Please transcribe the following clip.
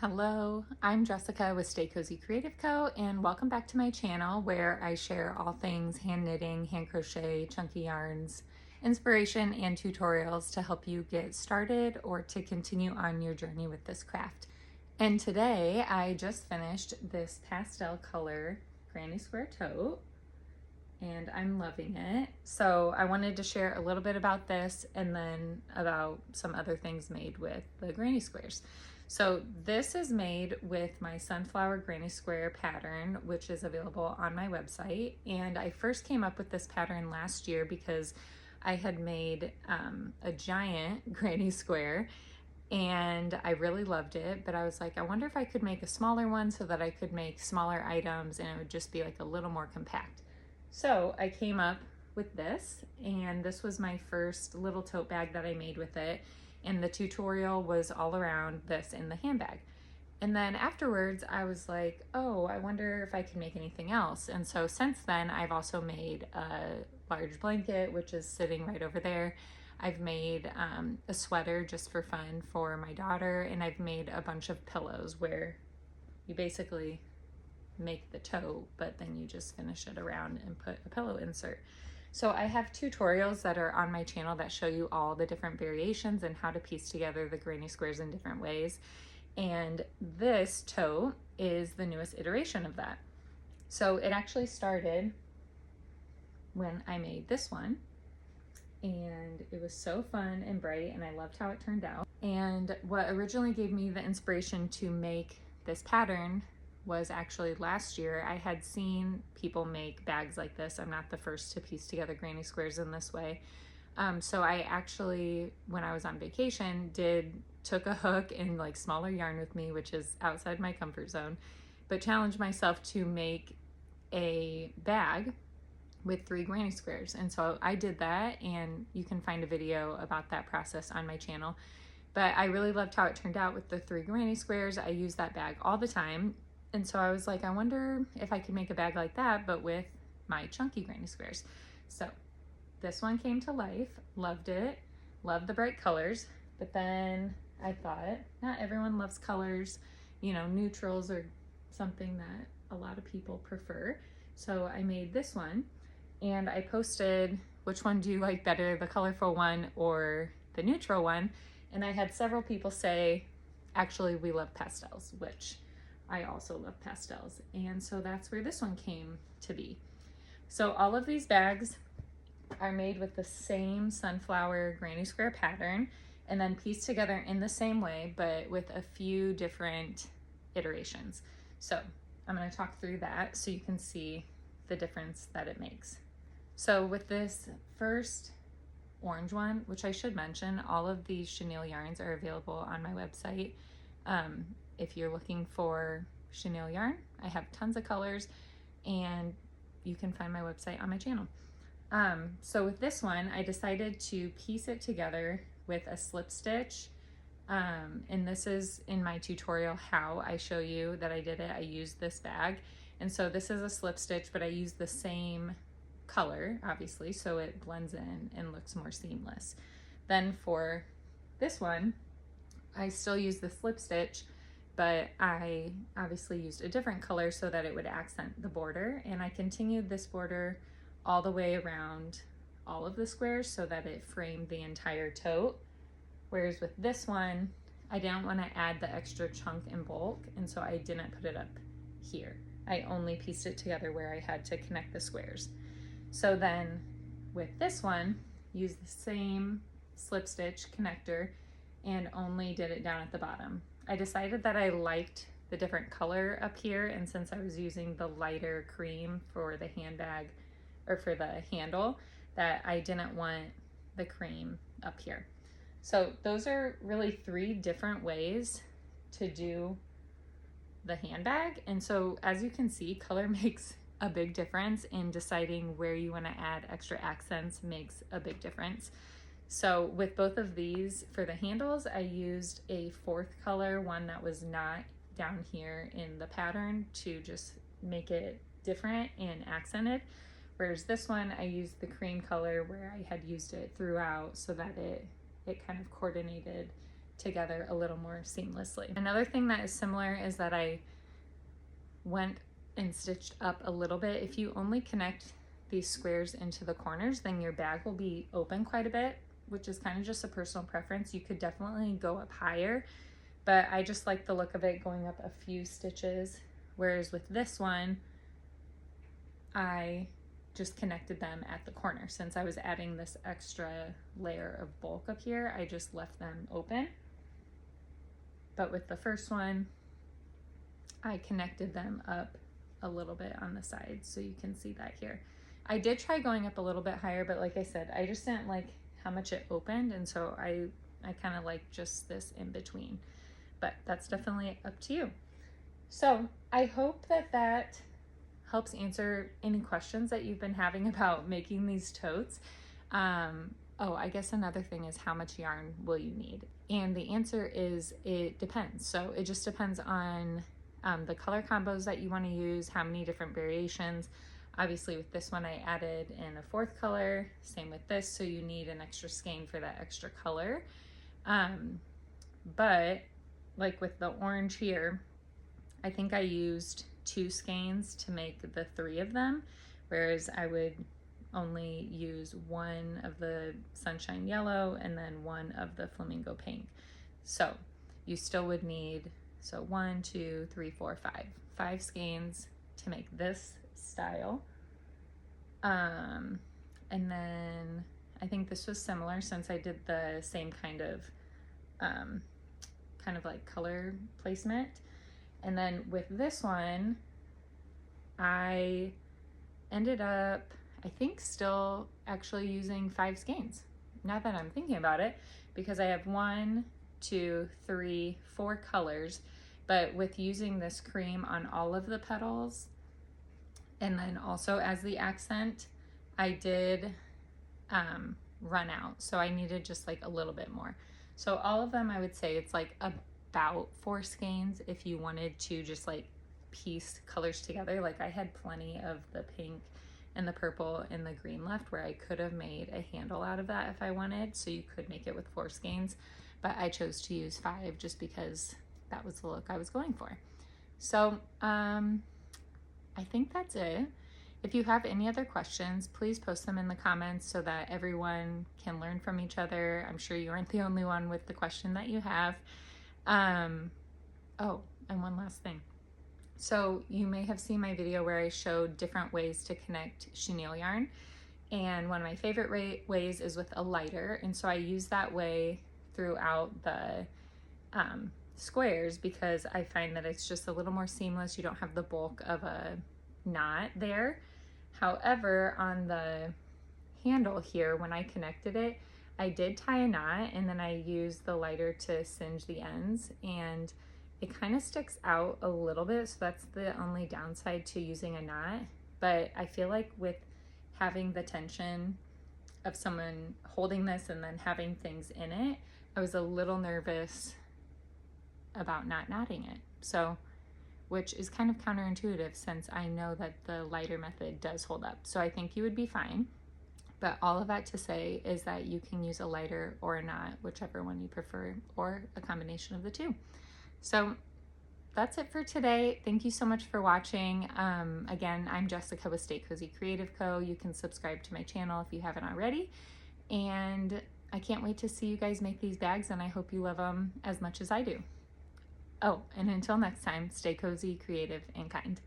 Hello, I'm Jessica with Stay Cozy Creative Co. and welcome back to my channel where I share all things hand knitting, hand crochet, chunky yarns, inspiration, and tutorials to help you get started or to continue on your journey with this craft. And today I just finished this pastel color granny square tote and I'm loving it. So I wanted to share a little bit about this and then about some other things made with the granny squares. So this is made with my sunflower granny square pattern, which is available on my website. And I first came up with this pattern last year because I had made a giant granny square and I really loved it, but I was like, I wonder if I could make a smaller one so that I could make smaller items and it would just be like a little more compact. So I came up with this, and this was my first little tote bag that I made with it. And the tutorial was all around this in the handbag. And then afterwards I was like, oh, I wonder if I can make anything else. And so since then I've also made a large blanket, which is sitting right over there. I've made a sweater just for fun for my daughter, and I've made a bunch of pillows where you basically make the tote, but then you just finish it around and put a pillow insert. So I have tutorials that are on my channel that show you all the different variations and how to piece together the granny squares in different ways. And this tote is the newest iteration of that. So it actually started when I made this one, and it was so fun and bright and I loved how it turned out. And what originally gave me the inspiration to make this pattern was actually last year. I had seen people make bags like this. I'm not the first to piece together granny squares in this way. So I actually, when I was on vacation, took a hook and like smaller yarn with me, which is outside my comfort zone, but challenged myself to make a bag with 3 granny squares. And so I did that, and you can find a video about that process on my channel. But I really loved how it turned out with the 3 granny squares. I use that bag all the time. And so I was like, I wonder if I could make a bag like that, but with my chunky granny squares. So this one came to life, loved it, loved the bright colors, but then I thought, not everyone loves colors, you know, neutrals are something that a lot of people prefer. So I made this one, and I posted, which one do you like better, the colorful one or the neutral one? And I had several people say, actually, we love pastels, which I also love pastels. And so that's where this one came to be. So all of these bags are made with the same sunflower granny square pattern and then pieced together in the same way, but with a few different iterations. So I'm going to talk through that so you can see the difference that it makes. So with this first orange one, which I should mention, all of these chenille yarns are available on my website. If you're looking for chenille yarn, I have tons of colors, and you can find my website on my channel. So with this one, I decided to piece it together with a slip stitch. And this is in my tutorial how I show you that I did it. I used this bag. And so this is a slip stitch, but I used the same color, obviously, so it blends in and looks more seamless. Then for this one, I still use the slip stitch, but I obviously used a different color so that it would accent the border, and I continued this border all the way around all of the squares so that it framed the entire tote. Whereas with this one, I didn't want to add the extra chunk and bulk, and so I didn't put it up here. I only pieced it together where I had to connect the squares. So then with this one, use the same slip stitch connector and only did it down at the bottom. I decided that I liked the different color up here, and since I was using the lighter cream for the handbag or for the handle, that I didn't want the cream up here. So those are really 3 different ways to do the handbag. And so as you can see, color makes a big difference in deciding where you want to add extra accents, makes a big difference. So with both of these, for the handles, I used a 4th color, one that was not down here in the pattern, to just make it different and accented. Whereas this one, I used the cream color where I had used it throughout so that it kind of coordinated together a little more seamlessly. Another thing that is similar is that I went and stitched up a little bit. If you only connect these squares into the corners, then your bag will be open quite a bit, which is kind of just a personal preference. You could definitely go up higher, but I just like the look of it going up a few stitches. Whereas with this one, I just connected them at the corner. Since I was adding this extra layer of bulk up here, I just left them open. But with the first one, I connected them up a little bit on the sides, so you can see that here. I did try going up a little bit higher, but like I said, I just didn't like how much it opened, and so I kind of like just this in between. But that's definitely up to you. So I hope that that helps answer any questions that you've been having about making these totes. Oh, I guess another thing is how much yarn will you need? And the answer is it depends. So it just depends on the color combos that you want to use, how many different variations. Obviously with this one I added in a fourth color, same with this, so you need an extra skein for that extra color. But like with the orange here, I think I used 2 skeins to make the 3 of them, whereas I would only use 1 of the sunshine yellow and then 1 of the flamingo pink. So you still would need, so 1, 2, 3, 4, 5 skeins to make this style. And then I think this was similar since I did the same kind of like color placement. And then with this one, I ended up, I think, still actually using 5 skeins. Now that I'm thinking about it, because I have 1, 2, 3, 4 colors, but with using this cream on all of the petals, and then also as the accent, I did run out. So I needed just like a little bit more. So all of them, I would say it's like about 4 skeins if you wanted to just like piece colors together. Like I had plenty of the pink and the purple and the green left where I could have made a handle out of that if I wanted. So you could make it with 4 skeins, but I chose to use 5 just because that was the look I was going for. So I think that's it. If you have any other questions, please post them in the comments so that everyone can learn from each other. I'm sure you aren't the only one with the question that you have. Oh, and one last thing. So you may have seen my video where I showed different ways to connect chenille yarn. And one of my favorite ways is with a lighter. And so I use that way throughout the squares because I find that it's just a little more seamless. You don't have the bulk of a knot there. However, on the handle here, when I connected it, I did tie a knot and then I used the lighter to singe the ends, and it kind of sticks out a little bit. So that's the only downside to using a knot. But I feel like with having the tension of someone holding this and then having things in it, I was a little nervous about not knotting it. So, which is kind of counterintuitive since I know that the lighter method does hold up. So I think you would be fine. But all of that to say is that you can use a lighter or a knot, whichever one you prefer, or a combination of the two. So that's it for today. Thank you so much for watching. Again, I'm Jessica with Stay Cozy Creative Co. You can subscribe to my channel if you haven't already. And I can't wait to see you guys make these bags, and I hope you love them as much as I do. Oh, and until next time, stay cozy, creative, and kind.